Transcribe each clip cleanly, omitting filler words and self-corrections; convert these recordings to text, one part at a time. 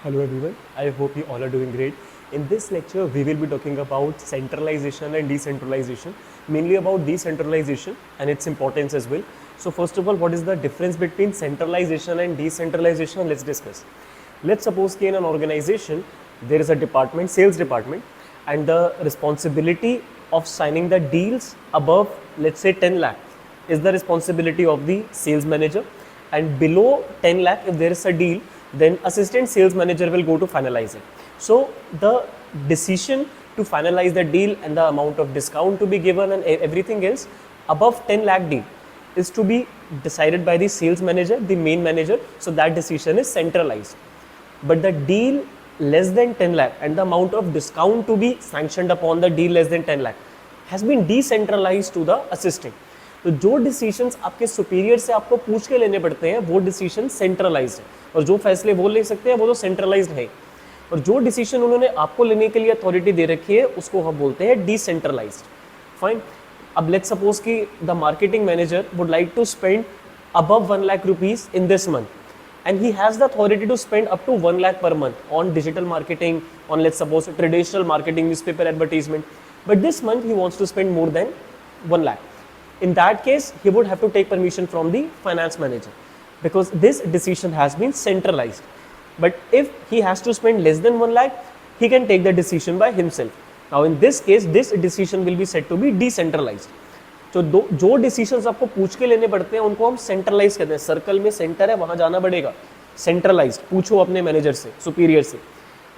Hello everyone, I hope you all are doing great. In this lecture, we will be talking about centralization and decentralization, mainly about decentralization and its importance as well. So first of all, what is the difference between centralization and decentralization? Let's discuss. Let's suppose that in an organization, there is a department, sales department, and the responsibility of signing the deals above, let's say 10 lakh, is the responsibility of the sales manager, and below 10 lakh, if there is a deal, then assistant sales manager will go to finalize it. So the decision to finalize the deal and the amount of discount to be given and everything else above 10 lakh deal is to be decided by the sales manager, the main manager. So that decision is centralized. But the deal less than 10 lakh and the amount of discount to be sanctioned upon the deal less than 10 lakh has been decentralized to the assistant. तो जो decisions आपके superior से आपको पूछ के लेने पड़ते हैं वो डिसीजन सेंट्रलाइज्ड है, और जो फैसले वो ले सकते हैं वो तो सेंट्रलाइज्ड है, और जो डिसीजन उन्होंने आपको लेने के लिए अथॉरिटी दे रखी है उसको हम बोलते हैं डिसेंट्रलाइज्ड. फाइन. अब लेट्स सपोज कि the marketing manager would like to spend above 1 lakh rupees in this month, and he has the authority to spend up to 1 lakh per month on digital marketing, on let's suppose traditional marketing, newspaper advertisement, but this month he wants to spend more than 1 lakh. In that case, he would have to take permission from the finance manager because this decision has been centralized. But if he has to spend less than 1 lakh, he can take the decision by himself. Now in this case, this decision will be said to be decentralized. तो जो decisions आपको पूछ के लेने पड़ते हैं उनको हम सेंट्रलाइज कहते हैं. सर्कल में सेंटर है, वहां जाना पड़ेगा. सेंट्रलाइज पूछो अपने मैनेजर से, सुपीरियर से.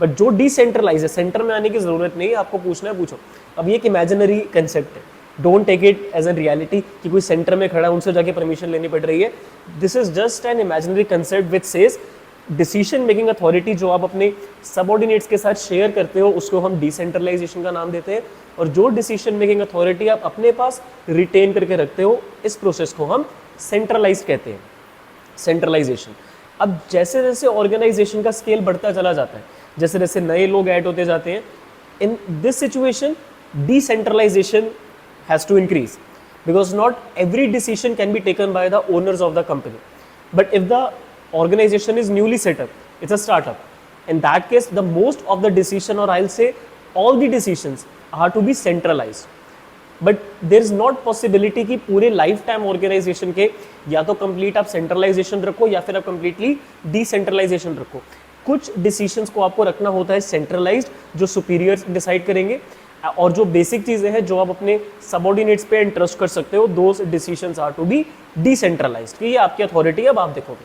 बट जो डिसेंट्रलाइज है, सेंटर में आने की जरूरत नहीं है, आपको पूछना है पूछो. अब ये एक इमेजिनरी कंसेप्ट है, don't take it as an reality कि कोई सेंटर में खड़ा है उनसे जाके परमिशन लेनी पड़ रही है. This is just an imaginary concept which says decision making authority जो आप अपने सबऑर्डिनेट्स के साथ शेयर करते हो उसको हम डिसेंट्रलाइजेशन का नाम देते हैं, और जो डिसीजन मेकिंग अथॉरिटी आप अपने पास रिटेन करके रखते हो इस प्रोसेस को हम सेंट्रलाइज कहते हैं, सेंट्रलाइजेशन. अब जैसे जैसे ऑर्गेनाइजेशन का स्केल बढ़ता चला जाता है, जैसे जैसे नए लोग ऐड होते जाते हैं, in this situation decentralisation has to increase because not every decision can be taken by the owners of the company. But if the organization is newly set up, it's a startup, in that case the most of the decision, or I'll say all the decisions are to be centralized. But there is not possibility कि पूरे life time organisation के या तो complete आप centralisation रखो या फिर आप कंप्लीटली डिसेंट्रलाइजेशन रखो. कुछ डिसीजंस को आपको रखना होता है सेंट्रलाइज्ड जो सुपीरियर्स डिसाइड करेंगे, और जो बेसिक चीजें हैं जो आप अपने सबऑर्डिनेट्स पे इंटरेस्ट कर सकते हो, those decisions are to be decentralised कि ये आपकी अथॉरिटी अब आप देखोगे.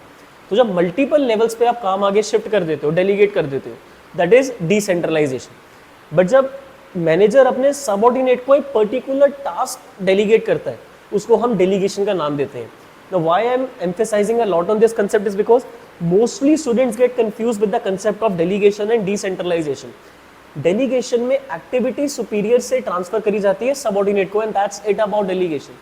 तो जब मल्टीपल लेवल्स पे आप काम आगे शिफ्ट कर देते हो, डेलीगेट कर देते हो, दैट इज डिसेंट्रलाइजेशन. बट जब मैनेजर अपने सबऑर्डिनेट को एक पर्टिकुलर टास्क डेलीगेट करता है उसको हम डेलीगेशन का नाम देते हैं. Now why I am emphasizing a lot on this concept is because mostly students get confused with the concept of delegation and decentralization. Delegation में एक्टिविटी सुपीरियर से ट्रांसफर करी जाती है सबऑर्डिनेट को, and that's it about delegation.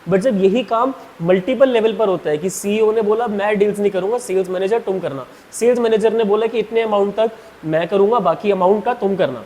But जब यही काम multiple level पर होता है कि सीईओ ने बोला मैं डील्स नहीं करूंगा, सेल्स मैनेजर तुम करना, सेल्स मैनेजर ने बोला कि इतने अमाउंट तक मैं करूंगा, बाकी अमाउंट का तुम करना,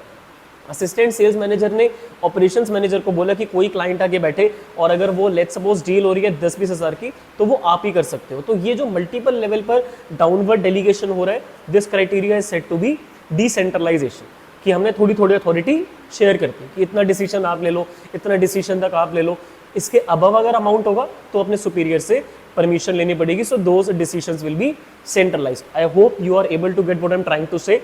असिस्टेंट सेल्स मैनेजर ने ऑपरेशंस मैनेजर को बोला कि कोई क्लाइंट आके बैठे और अगर वो लेट्स सपोज डील हो रही है 10-20 हज़ार की तो वो आप ही कर सकते हो. तो ये जो मल्टीपल लेवल पर डाउनवर्ड डेलीगेशन हो रहा है, this criteria is set to be decentralisation, कि हमने थोड़ी थोड़ी अथॉरिटी शेयर करती है कि इतना डिसीजन आप ले लो, इतना डिसीजन तक आप ले लो, इसके अबव अगर अमाउंट होगा तो अपने सुपीरियर से परमिशन लेनी पड़ेगी. So those decisions will be centralised. I hope you are able to get what I am trying to say.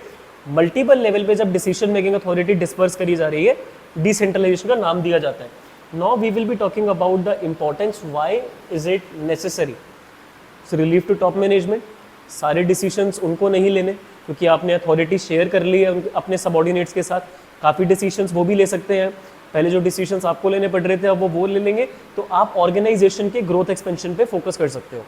Multiple level पे जब डिसीजन मेकिंग अथॉरिटी डिस्पर्स करी जा रही है, डिसेंट्रलाइजेशन का नाम दिया जाता है. Now we will be talking about the importance, why is it necessary. So relief to top management, सारे डिसीजंस उनको नहीं लेने क्योंकि आपने अथॉरिटी शेयर कर ली है अपने सबऑर्डिनेट्स के साथ. काफ़ी डिसीजंस वो भी ले सकते हैं, पहले जो डिसीजंस आपको लेने पड़ रहे थे अब वो ले लेंगे, तो आप ऑर्गेनाइजेशन के ग्रोथ एक्सपेंशन पे फोकस कर सकते हो.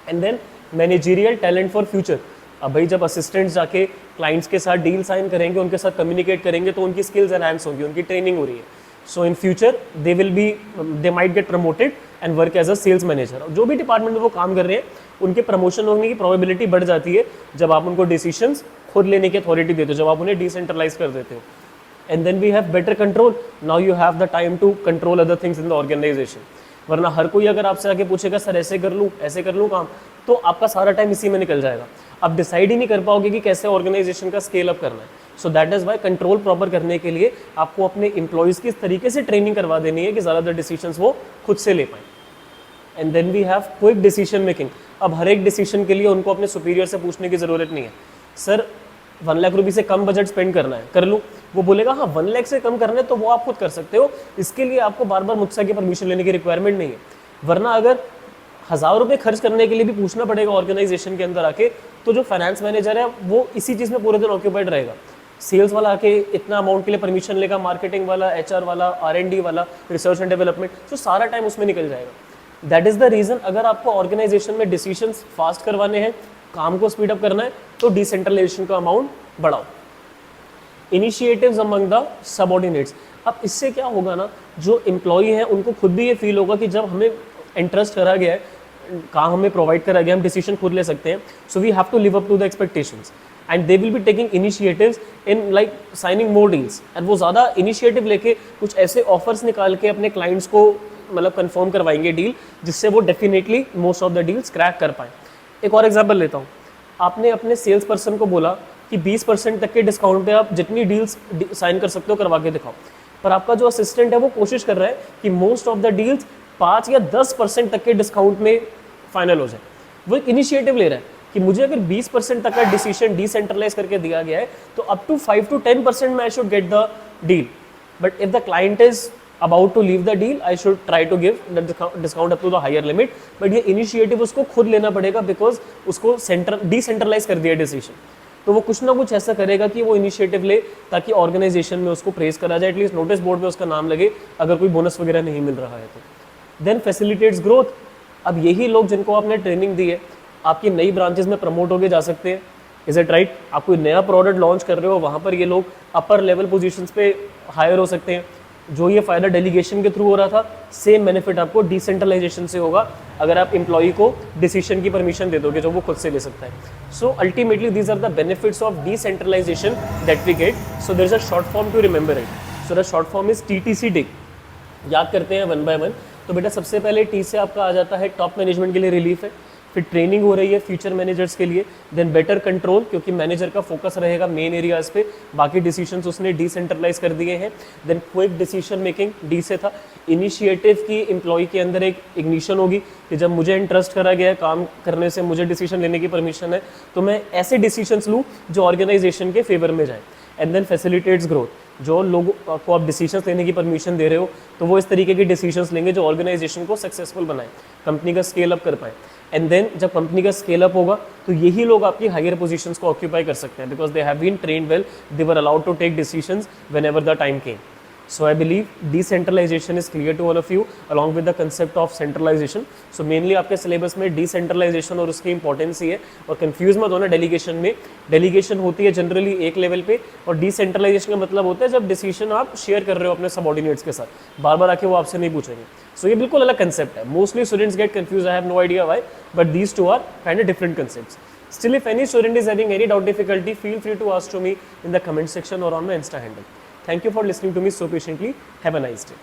And then managerial talent for future. अब भाई जब असिस्टेंट्स जाके क्लाइंट्स के साथ डील साइन करेंगे, उनके साथ कम्युनिकेट करेंगे तो उनकी स्किल्स एनहांस होंगी, उनकी ट्रेनिंग हो रही है. So in future they might get promoted and work as a sales manager. जो भी डिपार्टमेंट में वो काम कर रहे हैं उनके प्रमोशन होने की प्रोबेबिलिटी बढ़ जाती है जब आप उनको डिसीजंस खुद लेने की अथॉरिटी देते हो, जब आप उन्हें डिसेंट्रलाइज कर देते हो. And then we have better control. Now you have the time to control other things in the organisation. वरना हर कोई अगर आपसे आके पूछेगा सर ऐसे कर लूँ काम, तो आपका सारा टाइम इसी में निकल जाएगा। आप डिसाइड ही नहीं कर पाओगे कि कैसे ऑर्गेनाइजेशन का स्केल अप करना है। So that is why control proper करने के लिए आपको अपने एम्प्लॉयज़ की इस तरीके से ट्रेनिंग करवा देनी है कि ज़्यादातर डिसीजंस वो खुद से ले पाएँ। And then we have quick decision making. अब हर एक डिसीजन के लिए उनको अपने सुपीरियर से पूछने की ज़रूरत नहीं है, सर 1 लाख रुपये से कम बजट स्पेंड करना है, कर लूँ? वो बोलेगा हाँ 1 लाख से कम करना है तो वो आप खुद कर सकते हो, इसके लिए आपको बार बार मुझसे की परमिशन लेने की रिक्वायरमेंट नहीं है। वरना अगर 1000 रुपये खर्च करने के लिए भी पूछना पड़ेगा ऑर्गेनाइजेशन के अंदर आके, तो जो फाइनेंस मैनेजर है वो इसी चीज़ में पूरे दिन ऑक्यूपाइड रहेगा। सेल्स वाला आके इतना अमाउंट के लिए परमिशन लेगा, मार्केटिंग वाला, HR वाला, R&D वाला, रिसर्च एंड डेवलपमेंट, तो सारा टाइम उसमें निकल जाएगा। दैट इज़ द रीज़न अगर आपको ऑर्गेनाइजेशन में डिसीजंस फास्ट करवाने हैं, काम को स्पीड अप करना है, तो डिसेंट्रलाइजेशन का अमाउंट बढ़ाओ। Initiatives among the subordinates. अब इससे क्या होगा ना, जो एम्प्लॉई हैं उनको खुद भी ये फील होगा कि जब हमें इंटरेस्ट करा गया है, काम हमें प्रोवाइड करा गया, हम डिसीजन खुद ले सकते हैं। So we have to live up to the expectations and they will be taking initiatives in like signing more deals. And वो ज़्यादा इनिशिएटिव लेके कुछ ऐसे ऑफर्स निकाल के अपने क्लाइंट्स को मतलब कंफर्म करवाएंगे डील, जिससे वो definitely most of the deals crack कर पाएँ। एक और एग्जाम्पल लेता हूँ। आपने अपने सेल्स पर्सन को बोला कि 20% तक के डिस्काउंट पे आप जितनी डील्स साइन कर सकते हो करवा के दिखाओ, पर आपका जो असिस्टेंट है वो कोशिश कर रहा है कि मोस्ट ऑफ द डील्स 5 या 10% तक के डिस्काउंट में फाइनल हो जाए। वो एक इनिशिएटिव ले रहा है कि मुझे अगर 20% तक का डिसीजन डिसेंट्रलाइज करके दिया गया है तो अप टू 5 to 10% में I should get the deal, but if the client is about to leave the deal, I should try to give the discount up to the higher limit, but ये initiative उसको खुद लेना पड़ेगा because उसको decentralize कर दिया decision. तो वो कुछ ना कुछ ऐसा करेगा कि वो इनिशिएटिव ले ताकि ऑर्गेनाइजेशन में उसको प्रेस करा जाए, एटलीस्ट नोटिस बोर्ड पे उसका नाम लगे अगर कोई बोनस वगैरह नहीं मिल रहा है तो। Then facilitates growth. अब यही लोग जिनको आपने ट्रेनिंग दी है आपकी नई ब्रांचेस में प्रमोट होके जा सकते हैं। Is it right? आप कोई नया प्रोडक्ट लॉन्च कर रहे हो, वहाँ पर ये लोग अपर लेवल पोजीशंस पे हायर हो सकते हैं। जो ये फ़ायदा डेलीगेशन के थ्रू हो रहा था, सेम बेनिफिट आपको डिसेंट्रलाइजेशन से होगा अगर आप एम्प्लॉई को डिसीजन की परमिशन दे दोगे जो वो खुद से ले सकता है। So ultimately these are the benefits of decentralisation that we get. So there is a short form to remember it. So the short form is TTC DIG। याद करते हैं 1 by 1। तो बेटा सबसे पहले T से आपका आ जाता है टॉप मैनेजमेंट के लिए रिलीफ है, फिर ट्रेनिंग हो रही है फ्यूचर मैनेजर्स के लिए, देन बेटर कंट्रोल क्योंकि मैनेजर का फोकस रहेगा मेन एरियाज पे, बाकी डिसीजंस उसने डिसेंट्रलाइज कर दिए हैं। Then quick decision making D से था। इनिशिएटिव की एम्प्लॉय के अंदर एक इग्निशन होगी कि जब मुझे इंटरेस्ट करा गया है काम करने से, मुझे डिसीजन लेने की परमिशन है, तो मैं ऐसे डिसीजंस लूँ जो ऑर्गेनाइजेशन के फेवर में जाए। And then facilitates growth. जो लोगों को आप डिसीजंस लेने की परमिशन दे रहे हो तो वो इस तरीके के डिसीजंस लेंगे जो ऑर्गेनाइजेशन को सक्सेसफुल बनाए, कंपनी का स्केल अप कर पाए। एंड देन जब कंपनी का स्केल अप होगा तो यही लोग आपकी हायर पोजीशंस को ऑक्यूपाई कर सकते हैं because they have been trained well, they were allowed to take decisions whenever the time came. So I believe decentralization is clear to all of you along with the concept of centralization. So mainly आपके syllabus में decentralization और उसकी importance ही है, और confuse मत होना delegation में। Delegation होती है जनरली एक लेवल पे, और डिसेंट्रलाइजेशन का मतलब होता है जब डिसीजन आप शेयर कर रहे हो अपने सबऑर्डिनेट्स के साथ, बार बार आके वो आपसे नहीं पूछेंगे। सो ये बिल्कुल अलग कंसेप्ट है। Mostly students get confuse, I have no idea why, but these two are kind of different concepts. Still, if any student is having any doubt difficulty, feel free to ask to me in the comment section or on my Insta handle. Thank you for listening to me so patiently. Have a nice day.